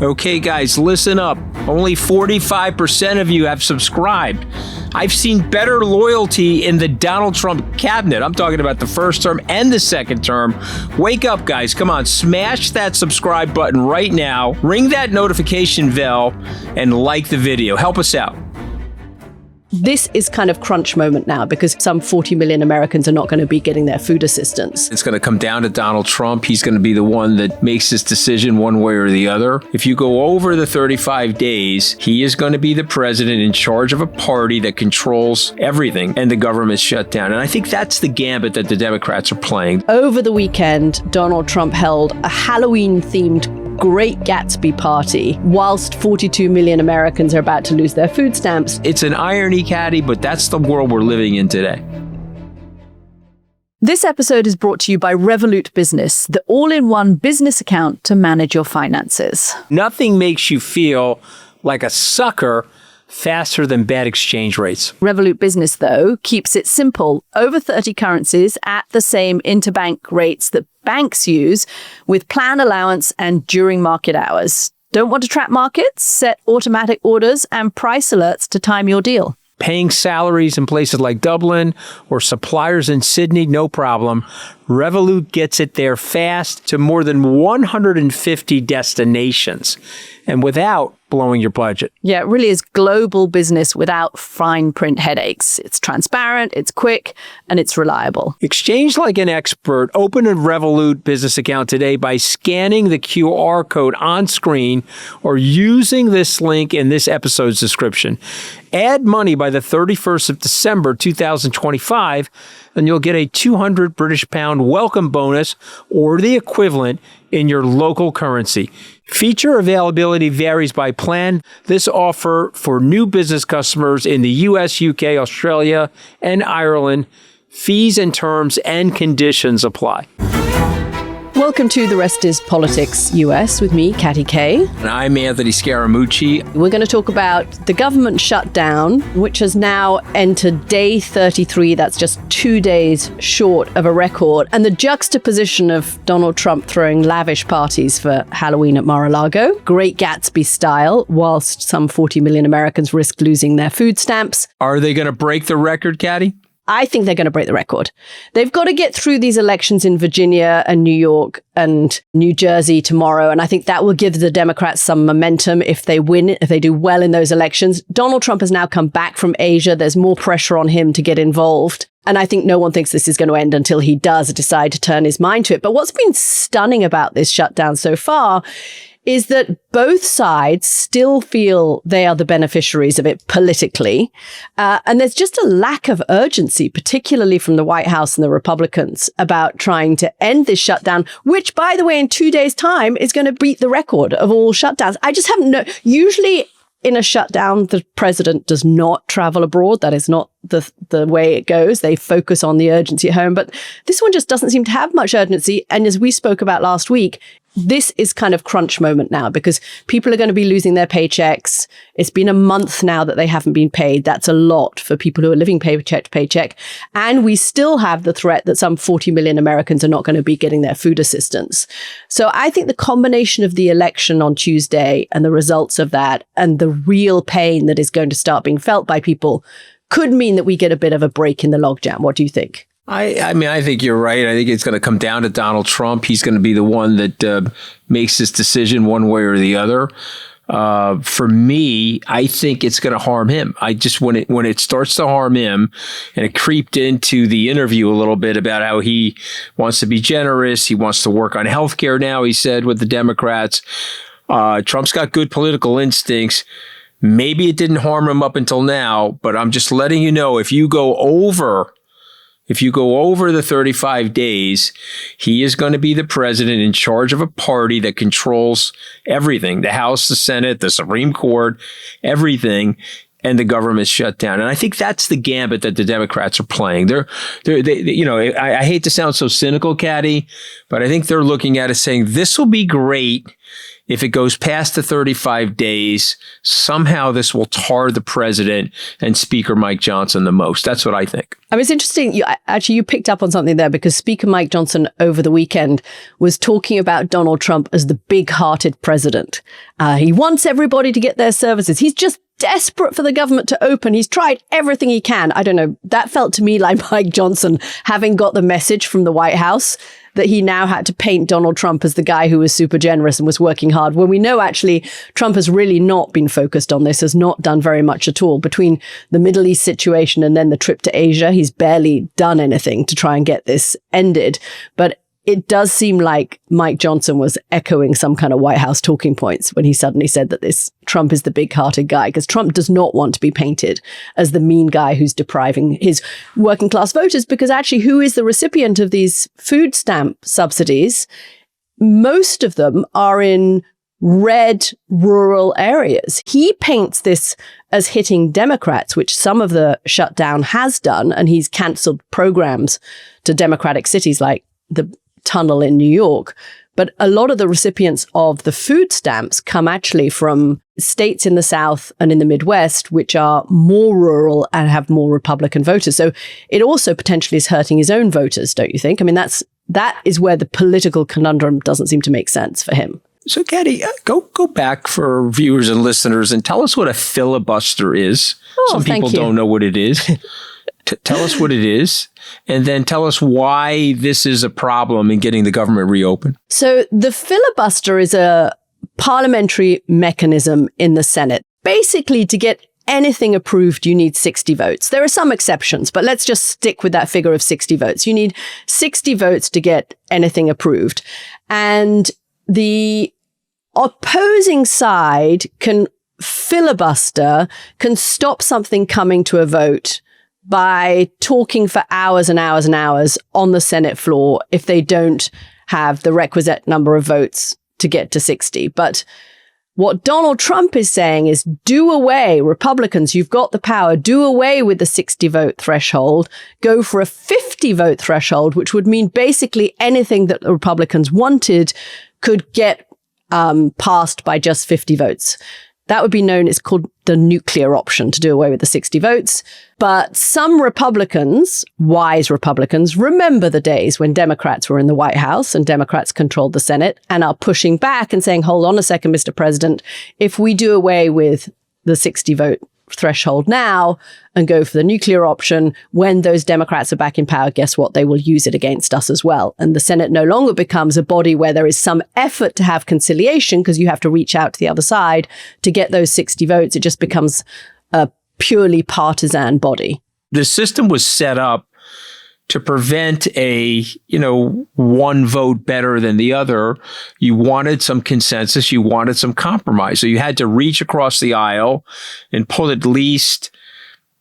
Okay, guys, listen up. Only 45% of you have subscribed. I've seen better loyalty in the Donald Trump cabinet. I'm talking about the first term and the second term. Wake up, guys. Come on, smash that subscribe button right now. Ring that notification bell and like the video. Help us out. This is kind of crunch moment now because some 40 million Americans are not going to be getting their food assistance. It's going to come down to Donald Trump. He's going to be the one that makes this decision one way or the other. If you go over the 35 days, he is going to be the president in charge of a party that controls everything and the government's shut down. And I think that's the gambit that the Democrats are playing. Over the weekend, Donald Trump held a Halloween-themed Great Gatsby party whilst 42 million Americans are about to lose their food stamps. It's an irony, Katty, but that's the world we're living in today. This episode is brought to you by Revolut Business, the all-in-one business account to manage your finances. Nothing makes you feel like a sucker faster than bad exchange rates. Revolut Business, though, keeps it simple. Over 30 currencies at the same interbank rates that banks use, with plan allowance and during market hours. Don't want to track markets? Set automatic orders and price alerts to time your deal. Paying salaries in places like Dublin or suppliers in Sydney, no problem. Revolut gets it there fast to more than 150 destinations and without blowing your budget. Yeah, it really is global business without fine print headaches. It's transparent, it's quick, and it's reliable. Exchange like an expert. Open a Revolut business account today by scanning the QR code on screen or using this link in this episode's description. Add money by the 31st of December 2025, and you'll get a 200 British pound welcome bonus or the equivalent in your local currency. Feature availability varies by plan. This offer for new business customers in the US, UK, Australia, and Ireland. Fees and terms and conditions apply. Welcome to The Rest is Politics US with me, Katty K. And I'm Anthony Scaramucci. We're going to talk about the government shutdown, which has now entered day 33. That's just 2 days short of a record. And the juxtaposition of Donald Trump throwing lavish parties for Halloween at Mar-a-Lago, Great Gatsby style, whilst some 40 million Americans risk losing their food stamps. Are they going to break the record, Katty? I think they're going to break the record. They've got to get through these elections in Virginia and New York and New Jersey tomorrow. And I think that will give the Democrats some momentum if they win, if they do well in those elections. Donald Trump has now come back from Asia. There's more pressure on him to get involved. And I think no one thinks this is going to end until he does decide to turn his mind to it. But what's been stunning about this shutdown so far is that both sides still feel they are the beneficiaries of it politically. And there's just a lack of urgency, particularly from the White House and the Republicans, about trying to end this shutdown, which, by the way, in 2 days' time is going to beat the record of all shutdowns. I just haven't usually in a shutdown, the president does not travel abroad. That is not the way it goes. They focus on the urgency at home. But this one just doesn't seem to have much urgency. And as we spoke about last week, this is kind of crunch moment now because people are going to be losing their paychecks. It's been a month now that they haven't been paid. That's a lot for people who are living paycheck to paycheck. And we still have the threat that some 40 million Americans are not going to be getting their food assistance. So I think the combination of the election on Tuesday and the results of that and the real pain that is going to start being felt by people could mean that we get a bit of a break in the logjam. What do you think? I mean, I think you're right. I think it's going to come down to Donald Trump. He's going to be the one that makes this decision one way or the other. For me, I think it's going to harm him. When it starts to harm him, and it creeped into the interview a little bit about how he wants to be generous, he wants to work on healthcare now, he said, with the Democrats. Trump's got good political instincts. Maybe it didn't harm him up until now, but I'm just letting you know, if you go over the 35 days, he is going to be the president in charge of a party that controls everything, the House, the Senate, the Supreme Court, everything, and the government's shut down. And I think that's the gambit that the Democrats are playing. I hate to sound so cynical, Katty, but I think they're looking at it saying, this will be great if it goes past the 35 days, somehow this will tar the president and Speaker Mike Johnson the most. That's what I think. I mean, it's interesting. You picked up on something there, because Speaker Mike Johnson over the weekend was talking about Donald Trump as the big-hearted president. He wants everybody to get their services. He's just desperate for the government to open. He's tried everything he can. I don't know. That felt to me like Mike Johnson having got the message from the White House that he now had to paint Donald Trump as the guy who was super generous and was working hard, when we know actually Trump has really not been focused on this, has not done very much at all. Between the Middle East situation and then the trip to Asia, he's barely done anything to try and get this ended. But it does seem like Mike Johnson was echoing some kind of White House talking points when he suddenly said that this Trump is the big-hearted guy, because Trump does not want to be painted as the mean guy who's depriving his working class voters, because actually who is the recipient of these food stamp subsidies? Most of them are in red rural areas. He paints this as hitting Democrats, which some of the shutdown has done, and he's cancelled programs to Democratic cities like the tunnel in New York. But a lot of the recipients of the food stamps come actually from states in the South and in the Midwest, which are more rural and have more Republican voters. So it also potentially is hurting his own voters, don't you think? I mean, that is where the political conundrum doesn't seem to make sense for him. So, Katty, go back for viewers and listeners and tell us what a filibuster is. Some people don't know what it is. Tell us what it is, and then tell us why this is a problem in getting the government reopened. So the filibuster is a parliamentary mechanism in the Senate. Basically, to get anything approved, you need 60 votes. There are some exceptions, but let's just stick with that figure of 60 votes. You need 60 votes to get anything approved. And the opposing side can filibuster, can stop something coming to a vote by talking for hours and hours and hours on the Senate floor if they don't have the requisite number of votes to get to 60. But what Donald Trump is saying is do away, Republicans, you've got the power, do away with the 60 vote threshold, go for a 50 vote threshold, which would mean basically anything that the Republicans wanted could get passed by just 50 votes. That would be known, it's called the nuclear option, to do away with the 60 votes. But some Republicans, wise Republicans, remember the days when Democrats were in the White House and Democrats controlled the Senate and are pushing back and saying, hold on a second, Mr. President, if we do away with the 60 vote threshold now and go for the nuclear option, when those Democrats are back in power, guess what? They will use it against us as well. And the Senate no longer becomes a body where there is some effort to have conciliation, because you have to reach out to the other side to get those 60 votes. It just becomes a purely partisan body. The system was set up to prevent a, one vote better than the other. You wanted some consensus. You wanted some compromise. So you had to reach across the aisle and pull at least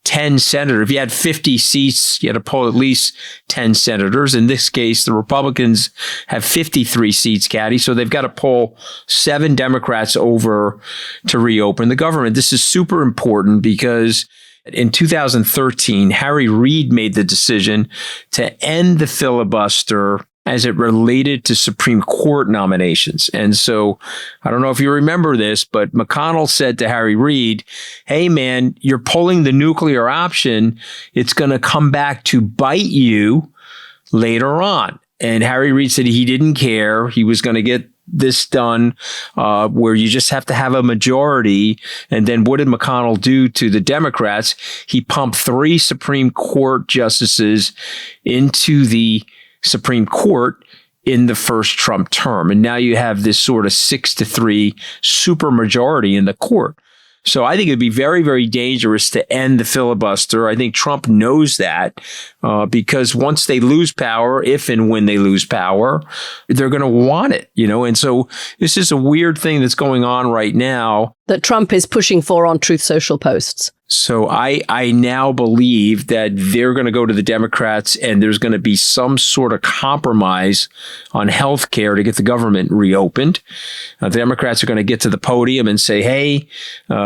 10 senators. If you had 50 seats, you had to pull at least 10 senators. In this case, the Republicans have 53 seats, Katty. So they've got to pull 7 Democrats over to reopen the government. This is super important because in 2013, Harry Reid made the decision to end the filibuster as it related to Supreme Court nominations. And so I don't know if you remember this, but McConnell said to Harry Reid, hey, man, you're pulling the nuclear option. It's going to come back to bite you later on. And Harry Reid said he didn't care. He was going to get this done where you just have to have a majority. And then what did McConnell do to the Democrats? He pumped 3 Supreme Court justices into the Supreme Court in the first Trump term. And now you have this sort of 6-3 supermajority in the court. So I think it'd be very, very dangerous to end the filibuster. I think Trump knows that because once they lose power, if and when they lose power, they're going to want it, And so this is a weird thing that's going on right now. that Trump is pushing for on Truth Social posts. So I now believe that they're going to go to the Democrats and there's going to be some sort of compromise on health care to get the government reopened. The Democrats are going to get to the podium and say, hey,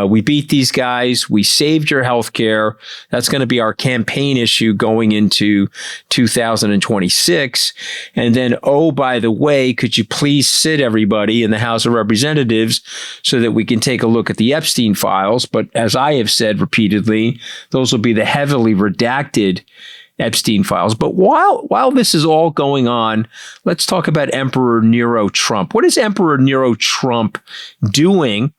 we beat these guys. We saved your health care. That's going to be our campaign issue going into 2026. And then, oh, by the way, could you please sit everybody in the House of Representatives so that we can take a look at the Epstein files? But as I have said repeatedly, those will be the heavily redacted Epstein files. But while this is all going on, let's talk about Emperor Nero Trump. What is Emperor Nero Trump doing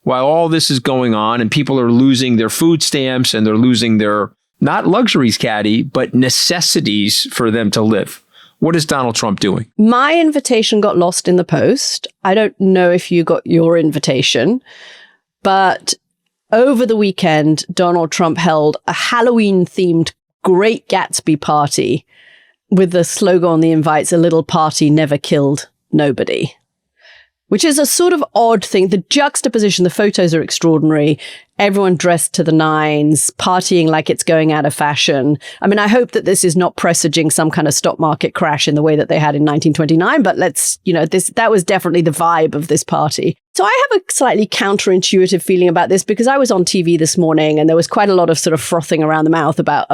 while all this is going on and people are losing their food stamps and they're losing their, not luxuries, Katty, but necessities for them to live? What is Donald Trump doing? My invitation got lost in the post. I don't know if you got your invitation, but over the weekend, Donald Trump held a Halloween-themed Great Gatsby party with the slogan on the invites, "A little party never killed nobody," which is a sort of odd thing. The juxtaposition, the photos are extraordinary. Everyone dressed to the nines, partying like it's going out of fashion. I mean, I hope that this is not presaging some kind of stock market crash in the way that they had in 1929, but that was definitely the vibe of this party. So I have a slightly counterintuitive feeling about this because I was on TV this morning and there was quite a lot of sort of frothing around the mouth about,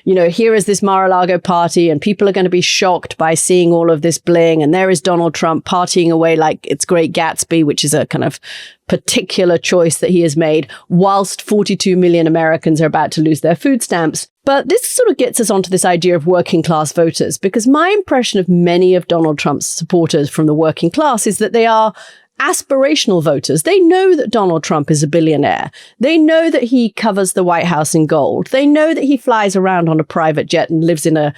here is this Mar-a-Lago party and people are going to be shocked by seeing all of this bling. And there is Donald Trump partying away like it's Great Gatsby, which is a kind of particular choice that he has made whilst 42 million Americans are about to lose their food stamps. But this sort of gets us onto this idea of working class voters, because my impression of many of Donald Trump's supporters from the working class is that they are aspirational voters. They know that Donald Trump is a billionaire. They know that he covers the White House in gold. They know that he flies around on a private jet and lives in a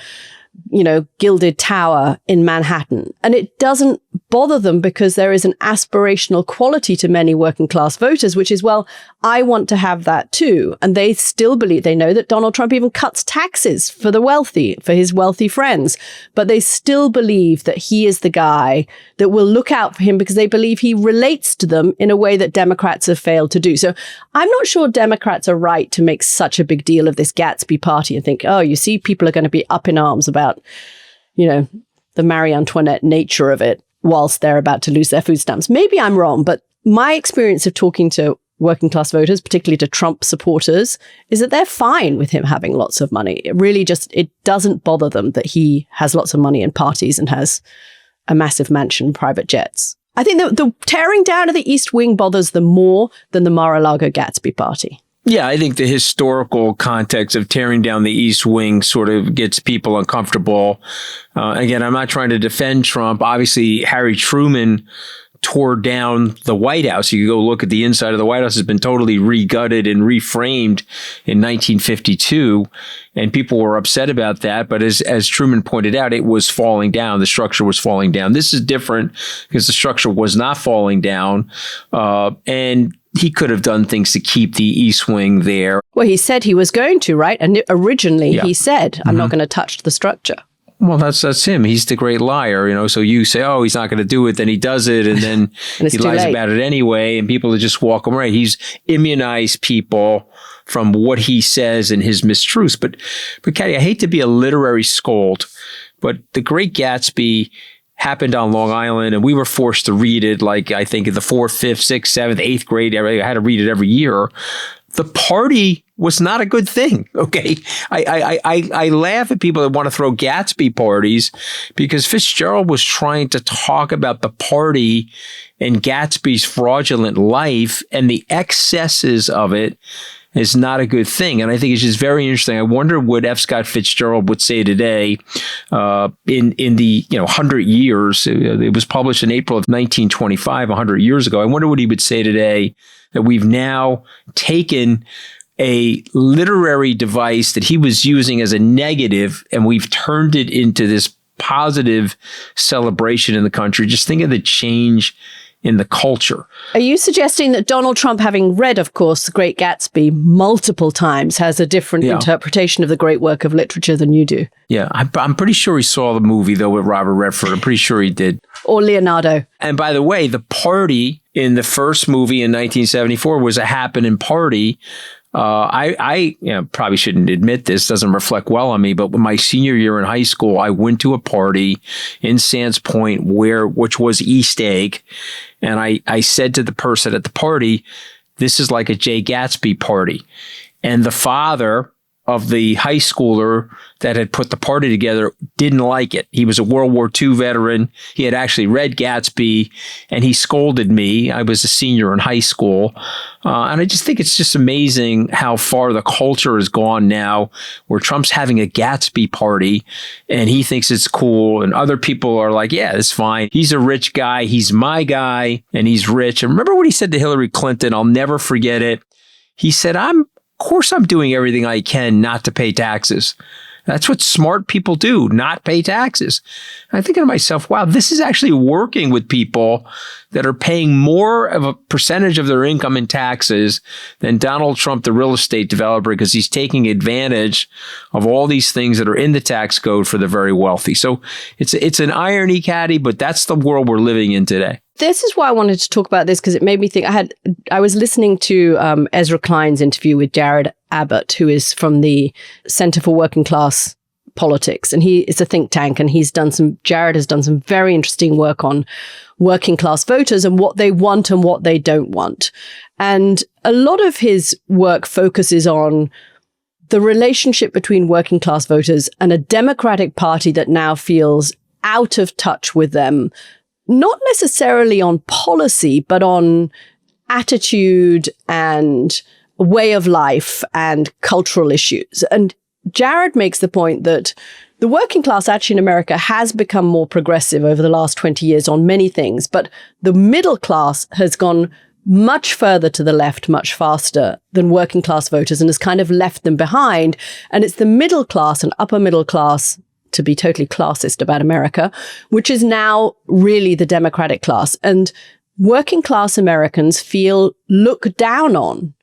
gilded tower in Manhattan. And it doesn't bother them because there is an aspirational quality to many working class voters, which is, well, I want to have that too. And they still believe, they know that Donald Trump even cuts taxes for the wealthy, for his wealthy friends, but they still believe that he is the guy that will look out for him because they believe he relates to them in a way that Democrats have failed to do. So I'm not sure Democrats are right to make such a big deal of this Gatsby party and think, oh, you see, people are going to be up in arms about, the Marie Antoinette nature of it whilst they're about to lose their food stamps. Maybe I'm wrong, but my experience of talking to working class voters, particularly to Trump supporters, is that they're fine with him having lots of money. It really it doesn't bother them that he has lots of money and parties and has a massive mansion, private jets. I think that the tearing down of the East Wing bothers them more than the Mar-a-Lago Gatsby party. Yeah, I think the historical context of tearing down the East Wing sort of gets people uncomfortable. Again, I'm not trying to defend Trump. Obviously, Harry Truman tore down the White House. You can go look at the inside of the White House. It's been totally regutted and reframed in 1952. And people were upset about that. But as Truman pointed out, it was falling down. The structure was falling down. This is different because the structure was not falling down. And he could have done things to keep the East Wing there. Well, he said he was going to, right? And originally he said, I'm not going to touch the structure. Well, that's him. He's the great liar, So you say, oh, he's not going to do it. Then he does it. And then and he lies about it anyway. And people just walk away. He's immunized people from what he says and his mistruths. But Katty, I hate to be a literary scold, but The Great Gatsby happened on Long Island, and we were forced to read it like, I think, in the 4th, 5th, 6th, 7th, 8th grade. I had to read it every year. The party was not a good thing, okay? I laugh at people that want to throw Gatsby parties because Fitzgerald was trying to talk about the party and Gatsby's fraudulent life, and the excesses of it is not a good thing. And I think it's just very interesting. I wonder what F. Scott Fitzgerald would say today in the 100 years. It was published in April of 1925, 100 years ago. I wonder what he would say today that we've now taken a literary device that he was using as a negative and we've turned it into this positive celebration in the country. Just think of the change in the culture. Are you suggesting that Donald Trump, having read, of course, The Great Gatsby multiple times, has a different interpretation of the great work of literature than you do? Yeah, I'm pretty sure he saw the movie, though, with Robert Redford. I'm pretty sure he did. Or Leonardo. And by the way, the party in the first movie in 1974 was a happening party. I probably shouldn't admit this, doesn't reflect well on me, but when my senior year in high school, I went to a party in Sands Point which was East Egg. And I said to the person at the party, this is like a Jay Gatsby party. And the father of the high schooler that had put the party together didn't like it. He was a World War II veteran. He had actually read Gatsby, and he scolded me. I was a senior in high school. And I just think it's just amazing how far the culture has gone now, where Trump's having a Gatsby party and he thinks it's cool. And other people are like, yeah, it's fine. He's a rich guy. He's my guy and he's rich. And remember what he said to Hillary Clinton? I'll never forget it. He said, of course I'm doing everything I can not to pay taxes. That's what smart people do, not pay taxes. And I think to myself, wow, this is actually working with people that are paying more of a percentage of their income in taxes than Donald Trump, the real estate developer, because he's taking advantage of all these things that are in the tax code for the very wealthy. So it's an irony, Katty, but that's the world we're living in today. This is why I wanted to talk about this, because it made me think. I was listening to Ezra Klein's interview with Jared Abbott, who is from the Center for Working Class Politics, and it's a think tank, and Jared has done some very interesting work on working class voters and what they want and what they don't want. And a lot of his work focuses on the relationship between working class voters and a Democratic Party that now feels out of touch with them, not necessarily on policy, but on attitude and way of life and cultural issues. And Jared makes the point that the working class actually in America has become more progressive over the last 20 years on many things, but the middle class has gone much further to the left, much faster than working class voters, and has kind of left them behind. And it's the middle class and upper middle class, to be totally classist about America, which is now really the Democratic class. And working class Americans feel looked down on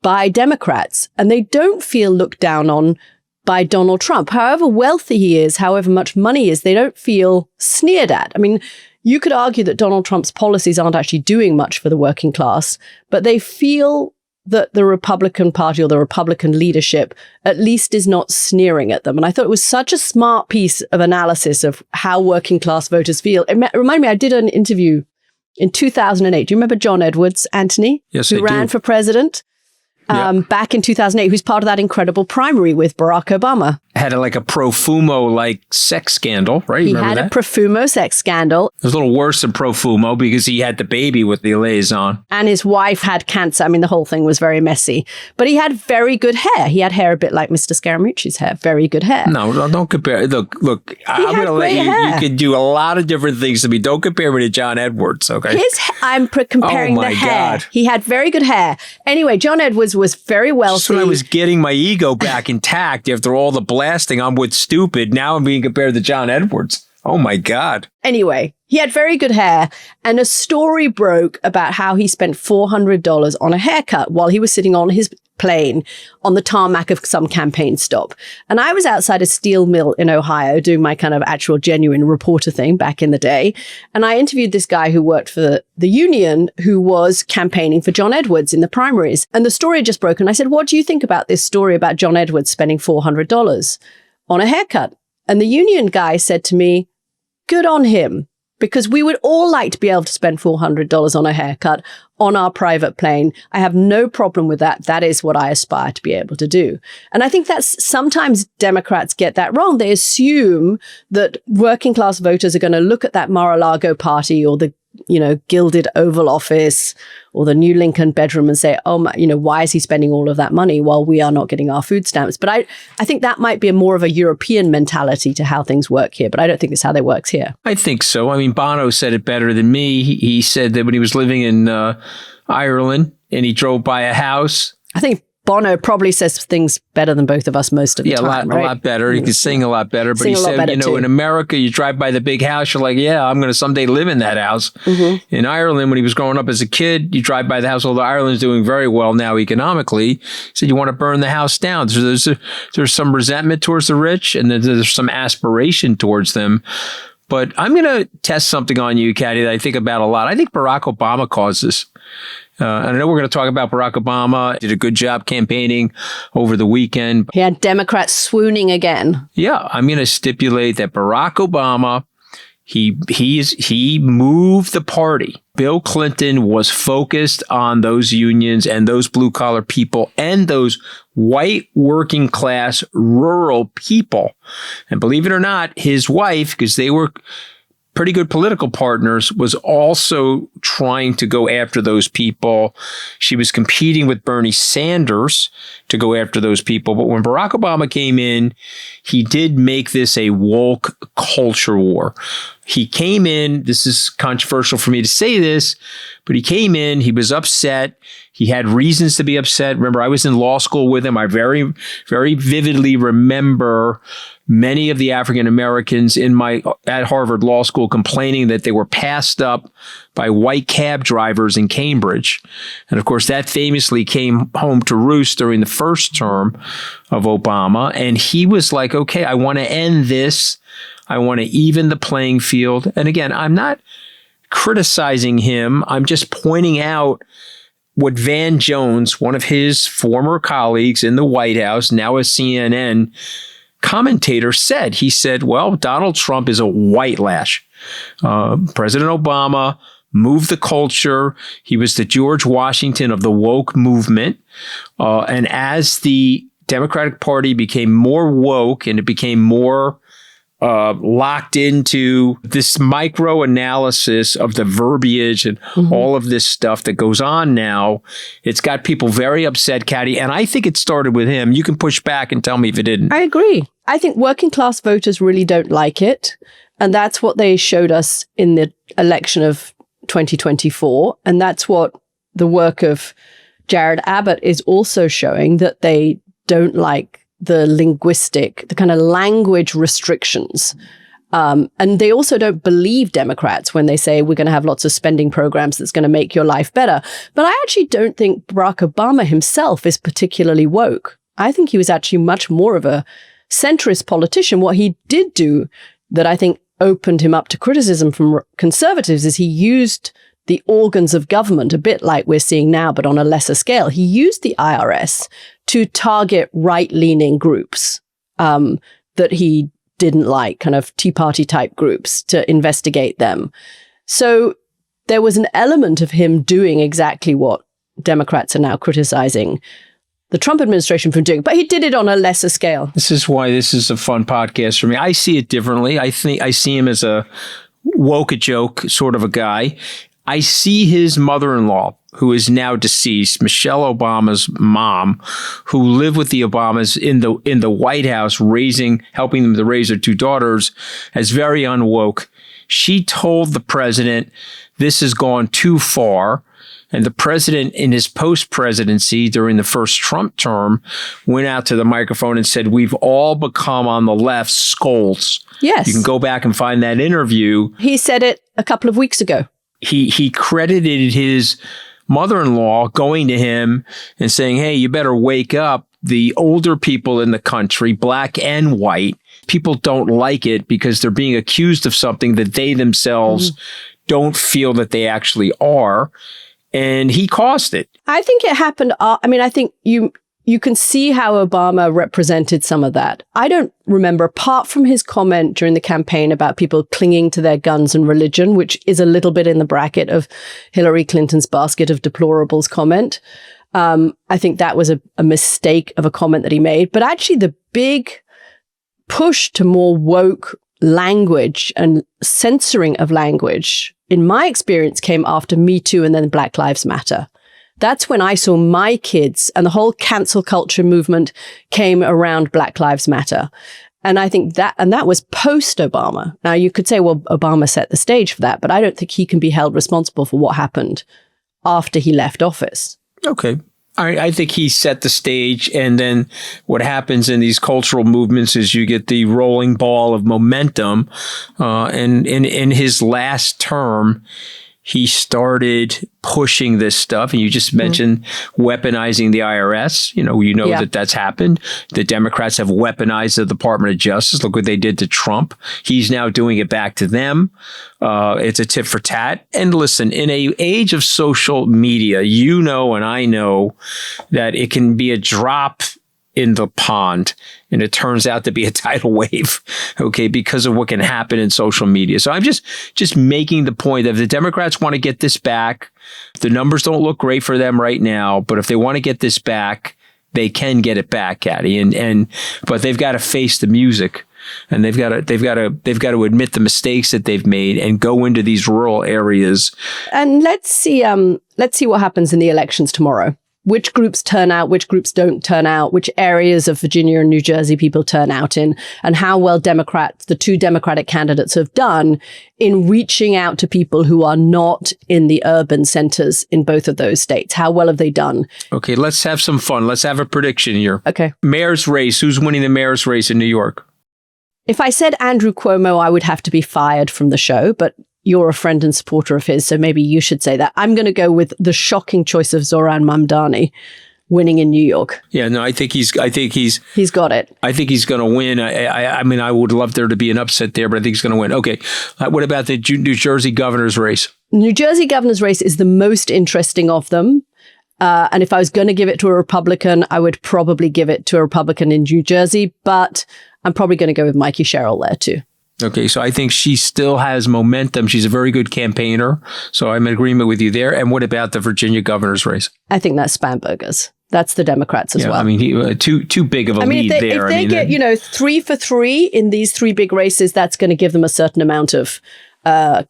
by Democrats, and they don't feel looked down on by Donald Trump. However wealthy he is, however much money he is, they don't feel sneered at. I mean, you could argue that Donald Trump's policies aren't actually doing much for the working class, but they feel that the Republican Party or the Republican leadership at least is not sneering at them. And I thought it was such a smart piece of analysis of how working class voters feel. It reminded me, I did an interview in 2008. Do you remember John Edwards, Anthony? Yes, who ran for president? Back in 2008, who's part of that incredible primary with Barack Obama. Had a Profumo sex scandal, right? He had a Profumo sex scandal. It was a little worse than Profumo because he had the baby with the liaison. And his wife had cancer. I mean, the whole thing was very messy. But he had very good hair. He had hair a bit like Mr. Scaramucci's hair. Very good hair. No, don't compare. Look, I'm going to let you. Hair. You can do a lot of different things to me. Don't compare me to John Edwards, okay? I'm comparing the hair. God. He had very good hair. Anyway, John Edwards was very wealthy. So I was getting my ego back intact after all the blasting I'm with stupid. Now I'm being compared to John Edwards. Oh my God. Anyway, he had very good hair, and a story broke about how he spent $400 on a haircut while he was sitting on his plane on the tarmac of some campaign stop. And I was outside a steel mill in Ohio doing my kind of actual genuine reporter thing back in the day. And I interviewed this guy who worked for the union who was campaigning for John Edwards in the primaries. And the story had just broken. I said, what do you think about this story about John Edwards spending $400 on a haircut? And the union guy said to me, good on him, because we would all like to be able to spend $400 on a haircut on our private plane. I have no problem with that. That is what I aspire to be able to do. And I think that's sometimes Democrats get that wrong. They assume that working class voters are going to look at that Mar-a-Lago party or the gilded Oval Office or the new Lincoln bedroom and say, oh my, why is he spending all of that money while we are not getting our food stamps? But I think that might be more of a European mentality to how things work here, but I don't think it's how they work here. I think so. I mean, Bono said it better than me. He said that when he was living in Ireland and he drove by a house. I think Bono probably says things better than both of us most of the time, right? A lot better. He can sing a lot better. But he said, in America, you drive by the big house, you're like, yeah, I'm going to someday live in that house. Mm-hmm. In Ireland, when he was growing up as a kid, you drive by the house, although Ireland's doing very well now economically. He said, you want to burn the house down. So there's some resentment towards the rich, and then there's some aspiration towards them. But I'm going to test something on you, Katty, that I think about a lot. I think Barack Obama caused this. And I know we're going to talk about Barack Obama. Did a good job campaigning over the weekend. He had Democrats swooning again. Yeah, I'm going to stipulate that Barack Obama, he moved the party. Bill Clinton was focused on those unions and those blue collar people and those white working class rural people. And believe it or not, his wife, because they were pretty good political partners, was also trying to go after those people. She was competing with Bernie Sanders to go after those people. But when Barack Obama came in, he did make this a woke culture war. He came in, this is controversial for me to say this, but he came in, he was upset. He had reasons to be upset. Remember, I was in law school with him. I very, very vividly remember many of the African Americans at Harvard Law School complaining that they were passed up by white cab drivers in Cambridge. And of course, that famously came home to roost during the first term of Obama. And he was like, okay, I want to end this. I want to even the playing field. And again, I'm not criticizing him. I'm just pointing out what Van Jones, one of his former colleagues in the White House, now a CNN commentator, said. He said, well, Donald Trump is a white lash. President Obama moved the culture. He was the George Washington of the woke movement. And as the Democratic Party became more woke and it became more locked into this micro analysis of the verbiage and all of this stuff that goes on now, it's got people very upset, Katty. And I think it started with him. You can push back and tell me if it didn't. I agree. I think working class voters really don't like it. And that's what they showed us in the election of 2024. And that's what the work of Jared Abbott is also showing, that they don't like the kind of language restrictions. And they also don't believe Democrats when they say we're going to have lots of spending programs that's going to make your life better. But I actually don't think Barack Obama himself is particularly woke. I think he was actually much more of a centrist politician. What he did do that I think opened him up to criticism from conservatives is he used the organs of government, a bit like we're seeing now, but on a lesser scale. He used the IRS to target right-leaning groups that he didn't like, kind of Tea Party type groups, to investigate them. So there was an element of him doing exactly what Democrats are now criticizing the Trump administration for doing, but he did it on a lesser scale. This is why this is a fun podcast for me. I see it differently. I think I see him as a woke a joke sort of a guy. I see his mother-in-law, who is now deceased, Michelle Obama's mom, who lived with the Obamas in the White House, helping them to raise their two daughters, as very unwoke. She told the president, this has gone too far. And the president, in his post-presidency during the first Trump term, went out to the microphone and said, we've all become on the left scolds. Yes. You can go back and find that interview. He said it a couple of weeks ago. He credited his mother-in-law going to him and saying, hey, you better wake up. The older people in the country, black and white, people don't like it because they're being accused of something that they themselves don't feel that they actually are. And he caused it. I think it happened. I think you can see how Obama represented some of that. I don't remember, apart from his comment during the campaign about people clinging to their guns and religion, which is a little bit in the bracket of Hillary Clinton's basket of deplorables comment. I think that was a mistake of a comment that he made. But actually, the big push to more woke language and censoring of language, in my experience, came after Me Too and then Black Lives Matter. That's when I saw my kids, and the whole cancel culture movement came around Black Lives Matter. And I think that was post-Obama. Now, you could say, well, Obama set the stage for that, but I don't think he can be held responsible for what happened after he left office. Okay. I think he set the stage, and then what happens in these cultural movements is you get the rolling ball of momentum. And in his last term, he started pushing this stuff. And you just mentioned weaponizing the IRS. That that's happened. The Democrats have weaponized the Department of Justice. Look what they did to Trump. He's now doing it back to them. It's a tit for tat. And listen, in an age of social media, and I know that it can be a drop in the pond, and it turns out to be a tidal wave, okay, because of what can happen in social media. So I'm just making the point that if the Democrats want to get this back, the numbers don't look great for them right now, but if they want to get this back, they can get it back, Katty. But they've got to face the music, and they've got to admit the mistakes that they've made and go into these rural areas. And let's see what happens in the elections tomorrow. Which groups turn out, which groups don't turn out, which areas of Virginia and New Jersey people turn out in, and how well the two Democratic candidates have done in reaching out to people who are not in the urban centers in both of those states. How well have they done? Okay, let's have some fun. Let's have a prediction here. Okay. Mayor's race. Who's winning the mayor's race in New York? If I said Andrew Cuomo, I would have to be fired from the show, but you're a friend and supporter of his, so maybe you should say that. I'm going to go with the shocking choice of Zohran Mamdani winning in New York. Yeah, no, I think he's got it. I think he's going to win. I mean, I would love there to be an upset there, but I think he's going to win. Okay, what about the New Jersey governor's race? New Jersey governor's race is the most interesting of them. And if I was going to give it to a Republican, I would probably give it to a Republican in New Jersey, but I'm probably going to go with Mikey Sherrill there too. Okay, so I think she still has momentum. She's a very good campaigner. So I'm in agreement with you there. And what about the Virginia governor's race? I think that's Spamberger's. That's the Democrats as well. I mean, too big of a lead there. If they get 3 for 3 in these 3 big races, that's going to give them a certain amount of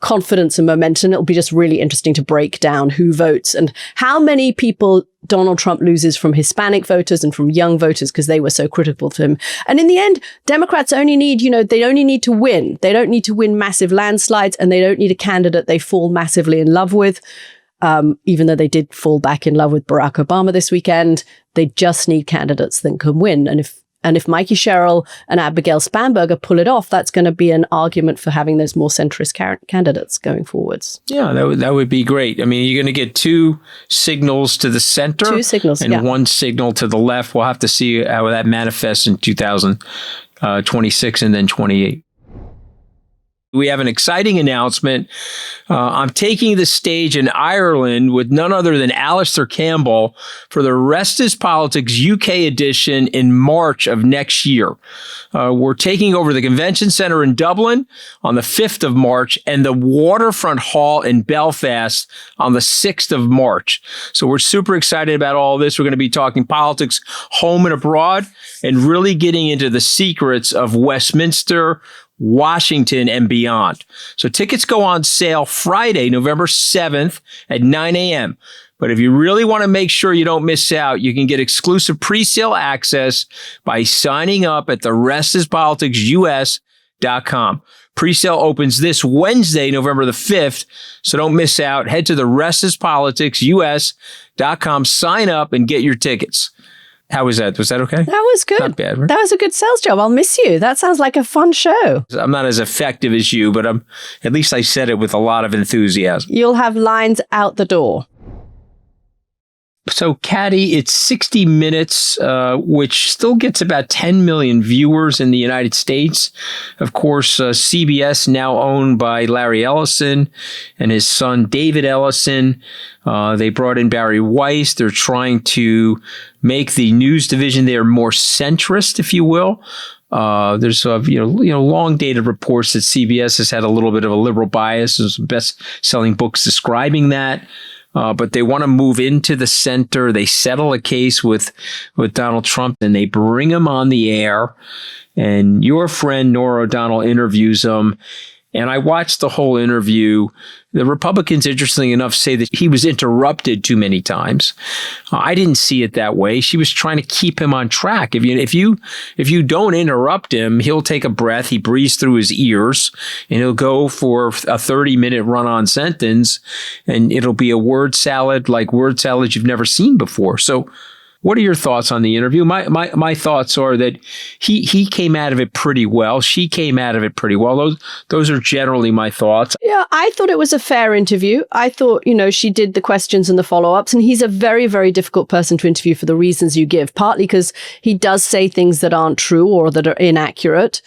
confidence and momentum. It'll be just really interesting to break down who votes and how many people Donald Trump loses from Hispanic voters and from young voters because they were so critical to him. And in the end, Democrats only need, they only need to win. They don't need to win massive landslides, and they don't need a candidate they fall massively in love with. Even though they did fall back in love with Barack Obama this weekend, they just need candidates that can win. And if Mikey Sherrill and Abigail Spamberger pull it off, that's going to be an argument for having those more centrist candidates going forwards. Yeah, that would be great. I mean, you're going to get 2 signals to the center. 2 signals, and 1 signal to the left. We'll have to see how that manifests in 2026 and then 28. We have an exciting announcement. I'm taking the stage in Ireland with none other than Alistair Campbell for the Rest is Politics UK edition in March of next year. We're taking over the Convention Centre in Dublin on the 5th of March and the Waterfront Hall in Belfast on the 6th of March. So we're super excited about all this. We're going to be talking politics home and abroad and really getting into the secrets of Westminster, Washington, and beyond. So tickets go on sale Friday, November 7th at 9 a.m. But if you really want to make sure you don't miss out, you can get exclusive pre-sale access by signing up at therestispoliticsus.com. Pre-sale opens this Wednesday, November the 5th. So don't miss out. Head to therestispoliticsus.com, sign up, and get your tickets. How was that? Was that okay? That was good. Not bad, right? That was a good sales job. I'll miss you. That sounds like a fun show. I'm not as effective as you, but at least I said it with a lot of enthusiasm. You'll have lines out the door. So, Katty, it's 60 Minutes, which still gets about 10 million viewers in the United States. Of course, CBS, now owned by Larry Ellison and his son, David Ellison. They brought in Barry Weiss. They're trying to make the news division there more centrist, if you will. There's long dated reports that CBS has had a little bit of a liberal bias. There's best-selling books describing that. But they want to move into the center. They settle a case with Donald Trump, and they bring him on the air. And your friend Norah O'Donnell interviews him. And I watched the whole interview. The Republicans, interestingly enough, say that he was interrupted too many times. I didn't see it that way. She was trying to keep him on track. If you don't interrupt him, he'll take a breath. He breathes through his ears, and he'll go for a 30-minute run-on sentence, and it'll be a word salad like word salad you've never seen before. So What are your thoughts on the interview? My thoughts are that he came out of it pretty well. She came out of it pretty well. Those are generally my thoughts. Yeah, I thought it was a fair interview. I thought, she did the questions and the follow-ups, and he's a very, very difficult person to interview for the reasons you give, partly because he does say things that aren't true or that are inaccurate.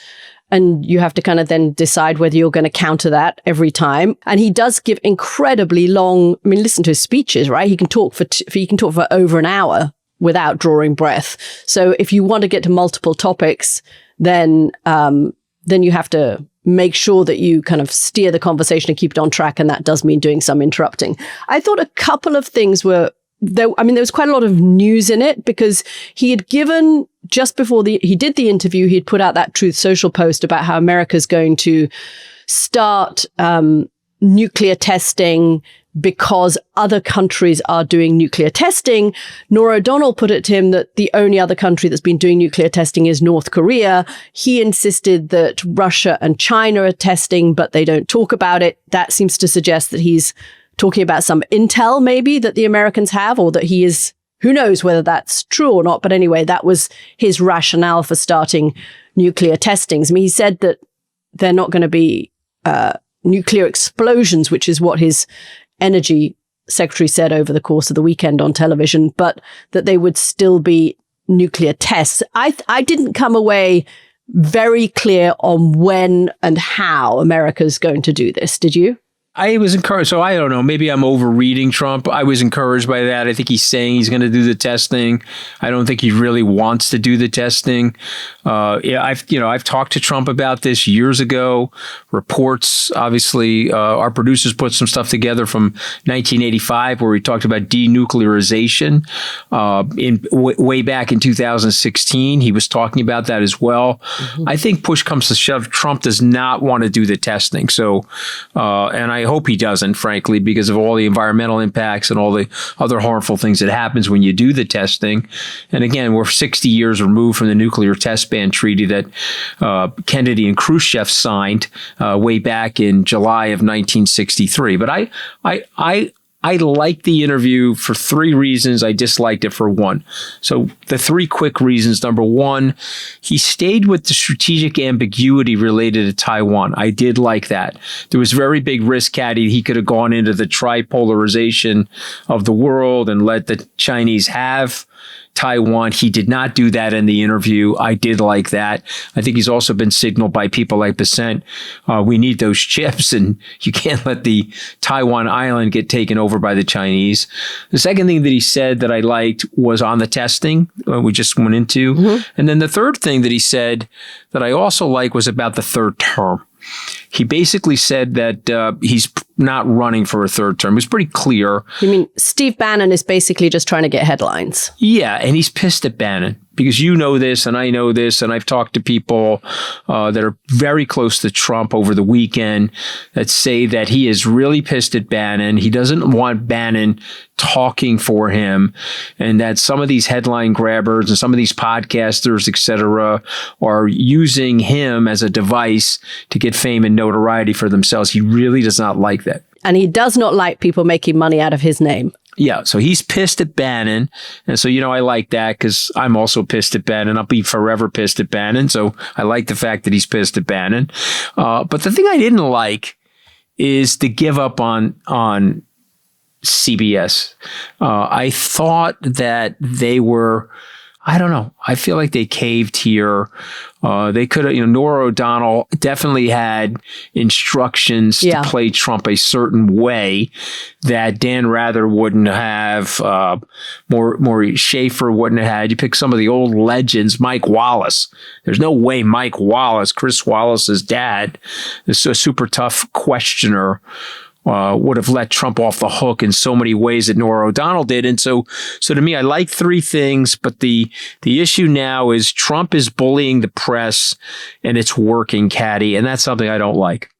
And you have to kind of then decide whether you're going to counter that every time. And he does give incredibly long, listen to his speeches, right? He can talk for over an hour without drawing breath. So if you want to get to multiple topics, then you have to make sure that you kind of steer the conversation and keep it on track. And that does mean doing some interrupting. I thought a couple of things were there was quite a lot of news in it because he had given, just before he did the interview, he'd put out that Truth Social post about how America's going to start nuclear testing because other countries are doing nuclear testing. Norah O'Donnell put it to him that the only other country that's been doing nuclear testing is North Korea. He insisted that Russia and China are testing, but they don't talk about it. That seems to suggest that he's talking about some intel maybe that the Americans have, or that he is, who knows whether that's true or not. But anyway, that was his rationale for starting nuclear testings. He said that they're not going to be nuclear explosions, which is what his energy secretary said over the course of the weekend on television, but that they would still be nuclear tests. I didn't come away very clear on when and how America's going to do this. Did you? I was encouraged. So I don't know. Maybe I'm overreading Trump. I was encouraged by that. I think he's saying he's going to do the testing. I don't think he really wants to do the testing. I've talked to Trump about this years ago. Reports, obviously, our producers put some stuff together from 1985 where he talked about denuclearization. Way back in 2016, he was talking about that as well. Mm-hmm. I think push comes to shove, Trump does not want to do the testing. So, and I hope he doesn't, frankly, because of all the environmental impacts and all the other harmful things that happens when you do the testing. And again, we're 60 years removed from the nuclear test ban treaty that Kennedy and Khrushchev signed way back in July of 1963. But I liked the interview for three reasons. I disliked it for one. So the three quick reasons. Number one, he stayed with the strategic ambiguity related to Taiwan. I did like that. There was very big risk, Katty. He could have gone into the tripolarization of the world and let the Chinese have Taiwan. He did not do that in the interview. I did like that. I think he's also been signaled by people like Bissent. We need those chips, and you can't let the Taiwan island get taken over by the Chinese. The second thing that he said that I liked was on the testing we just went into. Mm-hmm. And then the third thing that he said that I also like was about the third term. He basically said that he's not running for a third term. It was pretty clear. You mean Steve Bannon is basically just trying to get headlines? Yeah, and he's pissed at Bannon because you know this and I know this, and I've talked to people that are very close to Trump over the weekend that say that he is really pissed at Bannon. He doesn't want Bannon talking for him, and that some of these headline grabbers and some of these podcasters, et cetera, are using him as a device to get fame and notoriety for themselves. He really does not like that. And he does not like people making money out of his name. Yeah, so he's pissed at Bannon. And so, I like that because I'm also pissed at Bannon. I'll be forever pissed at Bannon. So I like the fact that he's pissed at Bannon. But the thing I didn't like is the give up on CBS. I thought that they were, I don't know. I feel like they caved here. They could have, Norah O'Donnell definitely had instructions to play Trump a certain way that Dan Rather wouldn't have, Maury Schaefer wouldn't have had. You pick some of the old legends, Mike Wallace. There's no way Mike Wallace, Chris Wallace's dad, is a super tough questioner, would have let Trump off the hook in so many ways that Norah O'Donnell did. And so to me, I like three things, but the issue now is Trump is bullying the press and it's working, Katty, and that's something I don't like.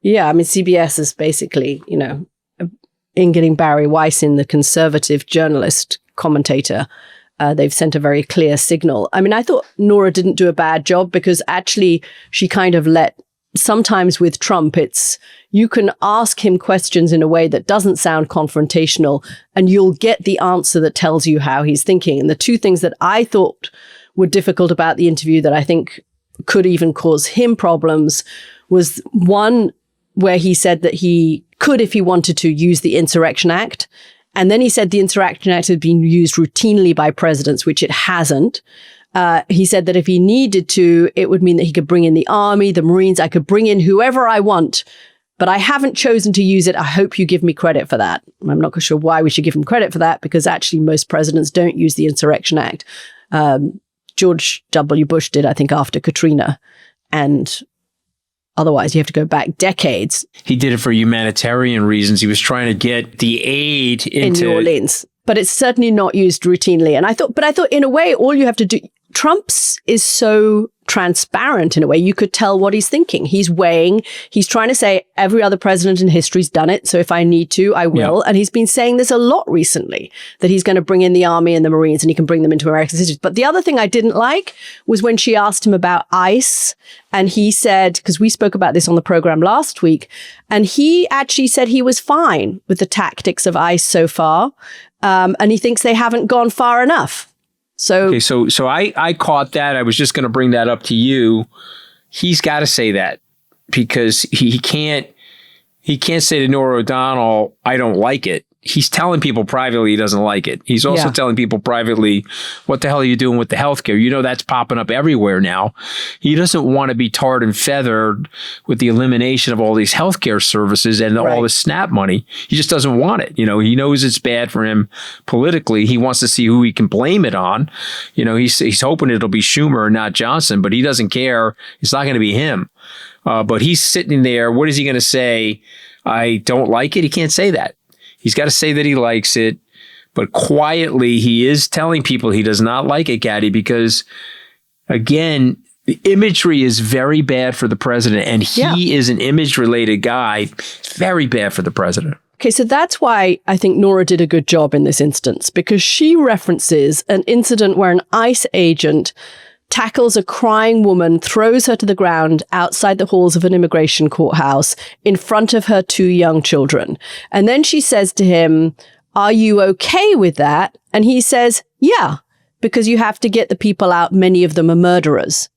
Yeah, CBS is basically, in getting Barry Weiss in, the conservative journalist commentator, they've sent a very clear signal. I thought Norah didn't do a bad job because actually she kind of let sometimes with Trump, you can ask him questions in a way that doesn't sound confrontational, and you'll get the answer that tells you how he's thinking. And the two things that I thought were difficult about the interview that I think could even cause him problems was one where he said that he could, if he wanted to, use the Insurrection Act. And then he said the Insurrection Act had been used routinely by presidents, which it hasn't. He said that if he needed to, it would mean that he could bring in the army, the Marines. I could bring in whoever I want, but I haven't chosen to use it. I hope you give me credit for that. I'm not sure why we should give him credit for that, because actually most presidents don't use the Insurrection Act. George W. Bush did, I think, after Katrina. And otherwise, you have to go back decades. He did it for humanitarian reasons. He was trying to get the aid in New Orleans. But it's certainly not used routinely. And I thought in a way, all you have to do, Trump's is so transparent in a way. You could tell what he's thinking. He's weighing, he's trying to say every other president in history's done it. So if I need to, I will. Yeah. And he's been saying this a lot recently, that he's going to bring in the army and the Marines and he can bring them into American cities. But the other thing I didn't like was when she asked him about ICE, and he said, because we spoke about this on the program last week, and he actually said he was fine with the tactics of ICE so far. And he thinks they haven't gone far enough. So I caught that. I was just going to bring that up to you. He's got to say that, because he can't say to Norah O'Donnell, I don't like it. He's telling people privately he doesn't like it. He's also telling people privately, what the hell are you doing with the healthcare? You know, that's popping up everywhere now. He doesn't want to be tarred and feathered with the elimination of all these healthcare services and all the SNAP money. He just doesn't want it. You know, he knows it's bad for him politically. He wants to see who he can blame it on. You know, he's hoping it'll be Schumer and not Johnson, but he doesn't care. It's not going to be him. But he's sitting there. What is he going to say? I don't like it. He can't say that. He's got to say that he likes it, but quietly he is telling people he does not like it, Katty, because, again, the imagery is very bad for the president, and he is an image-related guy. It's very bad for the president. Okay, so that's why I think Norah did a good job in this instance, because she references an incident where an ICE agent tackles a crying woman, throws her to the ground outside the halls of an immigration courthouse in front of her two young children. And then she says to him, are you okay with that? And he says, yeah, because you have to get the people out. Many of them are murderers.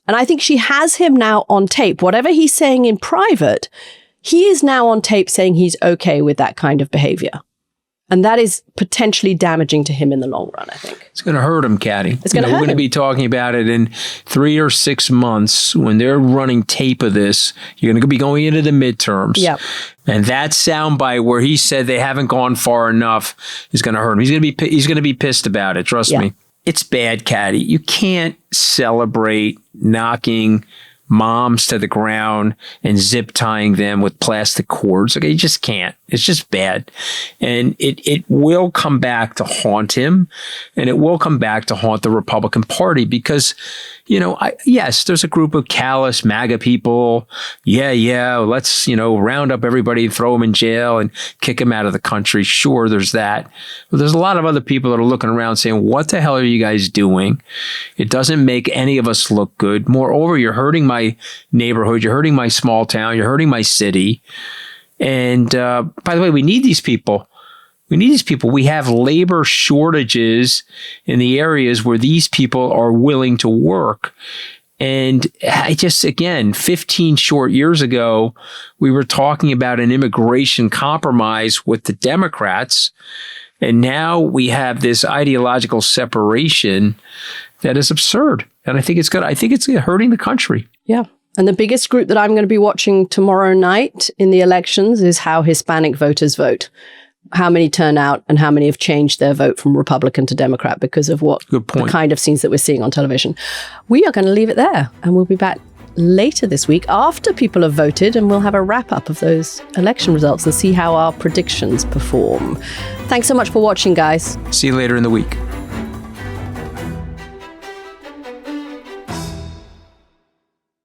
And I think she has him now on tape. Whatever he's saying in private, he is now on tape saying he's okay with that kind of behavior. And that is potentially damaging to him in the long run, I think. It's going to hurt him, Katty. It's going to hurt him. We're going to be talking about it in 3 or 6 months when they're running tape of this. You're going to be going into the midterms. Yep. And that soundbite where he said they haven't gone far enough is going to hurt him. He's going to be pissed about it. Trust me. It's bad, Katty. You can't celebrate knocking moms to the ground and zip tying them with plastic cords. Okay, you just can't. It's just bad. And it will come back to haunt him, and it will come back to haunt the Republican Party because, you know, yes, there's a group of callous MAGA people. Yeah, let's, round up everybody and throw them in jail and kick them out of the country. Sure, there's that. But there's a lot of other people that are looking around saying, what the hell are you guys doing? It doesn't make any of us look good. Moreover, you're hurting my neighborhood. You're hurting my small town. You're hurting my city. And by the way, we need these people. We have labor shortages in the areas where these people are willing to work. And I just, again, 15 short years ago, we were talking about an immigration compromise with the Democrats. And now we have this ideological separation that is absurd. And I think it's hurting the country. Yeah. And the biggest group that I'm going to be watching tomorrow night in the elections is how Hispanic voters vote. How many turn out and how many have changed their vote from Republican to Democrat because of the kind of scenes that we're seeing on television. We are going to leave it there, and we'll be back later this week after people have voted, and we'll have a wrap-up of those election results and see how our predictions perform. Thanks so much for watching, guys. See you later in the week.